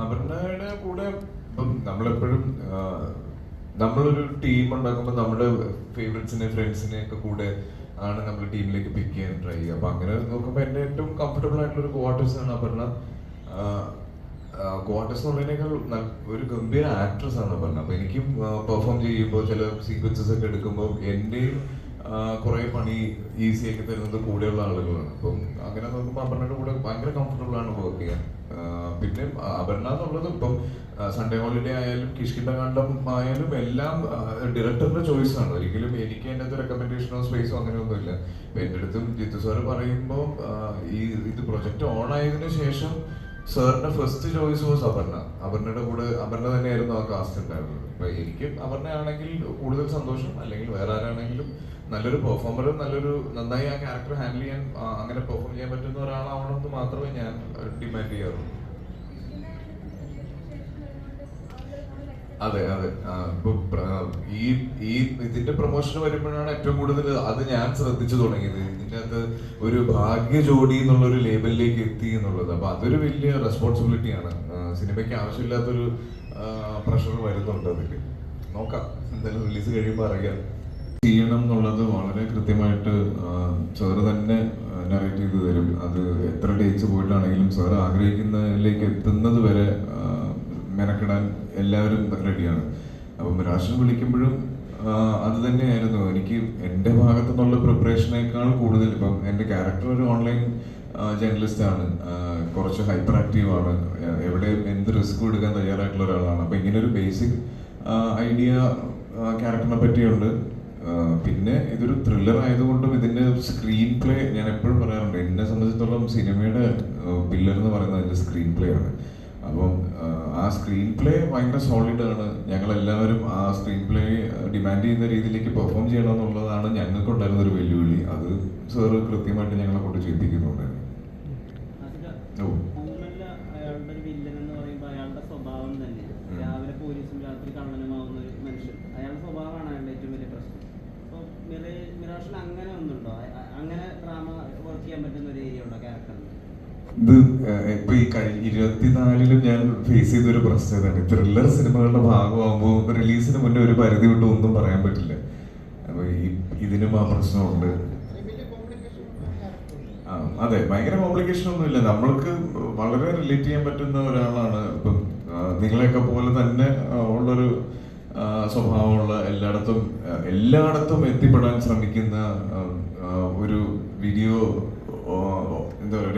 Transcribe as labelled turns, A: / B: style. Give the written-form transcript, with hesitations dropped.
A: അപർണയുടെ കൂടെ ഇപ്പം നമ്മളെപ്പോഴും നമ്മളൊരു ടീം ഉണ്ടാക്കുമ്പോൾ നമ്മുടെ ഫേവറേറ്റ്സിനെ ഫ്രണ്ട്സിനെ ഒക്കെ കൂടെ ആണ് നമ്മൾ ടീമിലേക്ക് പിക്ക് ചെയ്യാൻ ട്രൈ ചെയ്യുക. അപ്പൊ അങ്ങനെ നോക്കുമ്പോൾ എൻ്റെ ഏറ്റവും കംഫർട്ടബിൾ ആയിട്ടുള്ള ഒരു ക്വാർട്ടേഴ്സ് ആണ് അപർണ. ക്വാർട്ടേഴ്സ് എന്നുള്ളതിനേക്കാൾ ഒരു ഗംഭീര ആക്ട്രസ് ആണ് അപർണ. അപ്പൊ എനിക്കും പെർഫോം ചെയ്യുമ്പോൾ ചില സീക്വൻസസ് ഒക്കെ എടുക്കുമ്പോൾ എൻ്റെയും കുറെ പണി ഈസി ആക്കി തരുന്നത് കൂടെയുള്ള ആളുകളാണ്. അപ്പം അങ്ങനെ നോക്കുമ്പോൾ അപർണയുടെ കൂടെ ഭയങ്കര കംഫർട്ടബിൾ ആണ് വർക്ക് ചെയ്യാൻ. പിന്നെ അപർണ എന്നുള്ളത് ഇപ്പം സൺഡേ ഹോളിഡേ ആയാലും കിഷ്കിന്ധകാണ്ഡം ആയാലും എല്ലാം ഡയറക്ടറിന്റെ ചോയ്സ് ആണ്. ഒരിക്കലും എനിക്ക് അതിൻ്റെ അകത്ത് റെക്കമെൻഡേഷനോ സ്പേസോ അങ്ങനെയൊന്നുമില്ല. ഇപ്പൊ എൻ്റെ അടുത്തും ജിത്തു സാറ് പറയുമ്പോൾ ഇത് പ്രൊജക്ട് ഓൺ ആയതിനു ശേഷം സാറിന്റെ ഫസ്റ്റ് ചോയ്സ് വാസ് അപർണ. അപർണയുടെ കൂടെ അപർണ തന്നെയായിരുന്നു ആ കാസ്റ്റ് ഉണ്ടായിരുന്നത്. ഇപ്പൊ എനിക്ക് അപർണ ആണെങ്കിൽ കൂടുതൽ സന്തോഷം, അല്ലെങ്കിൽ വേറെ ആരാണെങ്കിലും നല്ലൊരു പെർഫോമറും നന്നായി ആ ക്യാരക്ടർ ഹാൻഡിൽ ചെയ്യാൻ അങ്ങനെ പെർഫോം ചെയ്യാൻ പറ്റുന്ന ഒരാളാവണമെന്ന് മാത്രമേ ഞാൻ ഡിമാൻഡ് ചെയ്യാറുള്ളൂ. അതെ അതെ. ഇപ്പൊ ഈ ഇതിന്റെ പ്രൊമോഷൻ വരുമ്പോഴാണ് ഏറ്റവും കൂടുതൽ അത് ഞാൻ ശ്രദ്ധിച്ചു തുടങ്ങിയത്. ഇതിന്റെ അകത്ത് ഒരു ഭാഗ്യ ജോഡി എന്നുള്ള ഒരു ലേബലിലേക്ക് എത്തി എന്നുള്ളത്. അപ്പൊ അതൊരു വലിയ റെസ്പോൺസിബിലിറ്റിയാണ്. സിനിമയ്ക്ക് ആവശ്യമില്ലാത്തൊരു പ്രഷർ വരുന്നുണ്ട് അതില്. നോക്കാം, എന്തായാലും റിലീസ് കഴിയുമ്പോൾ അറിയാം. ചെയ്യണം എന്നുള്ളത് വളരെ കൃത്യമായിട്ട് സാറ് തന്നെ നറേറ്റ് ചെയ്ത് തരും. അത് എത്ര ഡേറ്റ്സ് പോയിട്ടാണെങ്കിലും സാർ ആഗ്രഹിക്കുന്നതിലേക്ക് എത്തുന്നത് വരെ മെനക്കെടാൻ എല്ലാവരും റെഡിയാണ്. അപ്പം രാഷ്ട്രം വിളിക്കുമ്പോഴും അത് തന്നെയായിരുന്നു. എനിക്ക് എൻ്റെ ഭാഗത്തു നിന്നുള്ള പ്രിപ്പറേഷനേക്കാൾ കൂടുതൽ ഇപ്പം എൻ്റെ ക്യാരക്ടർ ഒരു ഓൺലൈൻ ജേർണലിസ്റ്റ് ആണ്, കുറച്ച് ഹൈപ്പർ ആക്റ്റീവ് ആണ്, എവിടെ എന്ത് റിസ്ക് എടുക്കാൻ തയ്യാറായിട്ടുള്ള ഒരാളാണ്. അപ്പം ഇങ്ങനെ ഒരു ബേസിക് ഐഡിയ ക്യാരക്ടറിനെ പറ്റിയുണ്ട്. പിന്നെ ഇതൊരു ത്രില്ലർ ആയതുകൊണ്ടും ഇതിന്റെ സ്ക്രീൻ പ്ലേ, ഞാൻ എപ്പോഴും പറയാറുണ്ട്, എന്നെ സംബന്ധിച്ചിടത്തോളം സിനിമയുടെ പില്ലർ എന്ന് പറയുന്നത് അതിന്റെ സ്ക്രീൻ പ്ലേ ആണ്. അപ്പം ആ സ്ക്രീൻ പ്ലേ ഭയങ്കര സോളിഡ് ആണ്. ഞങ്ങൾ എല്ലാവരും ആ സ്ക്രീൻ പ്ലേ ഡിമാൻഡ് ചെയ്യുന്ന രീതിയിലേക്ക് പെർഫോം ചെയ്യണം എന്നുള്ളതാണ് ഞങ്ങൾക്കുണ്ടായിരുന്ന ഒരു വെല്ലുവിളി. അത് സാറ് കൃത്യമായിട്ട് ഞങ്ങളെ കൊണ്ട് ചെയ്യിപ്പിക്കുന്നുണ്ടായിരുന്നു. ഇത് ഇപ്പൊ ഈ 24-ലും ഞാൻ ഫേസ് ചെയ്തൊരു പ്രശ്നം ഇതാണ്. ത്രില്ലർ സിനിമകളുടെ ഭാഗമാകുമ്പോൾ റിലീസിന് മുന്നേ ഒരു പരിധി വിട്ട് ഒന്നും പറയാൻ പറ്റില്ല. അപ്പൊ ഇതിനും ആ പ്രശ്നമുണ്ട്. അതെ, ഭയങ്കര കോംപ്ലിക്കേഷൻ ഒന്നുമില്ല. നമ്മൾക്ക് വളരെ റിലേറ്റ് ചെയ്യാൻ പറ്റുന്ന ഒരാളാണ്. ഇപ്പം നിങ്ങളെയൊക്കെ പോലെ തന്നെ ഉള്ളൊരു സ്വഭാവമുള്ള, എല്ലായിടത്തും എത്തിപ്പെടാൻ ശ്രമിക്കുന്ന ഒരു വീഡിയോ, എന്താ പറയുക,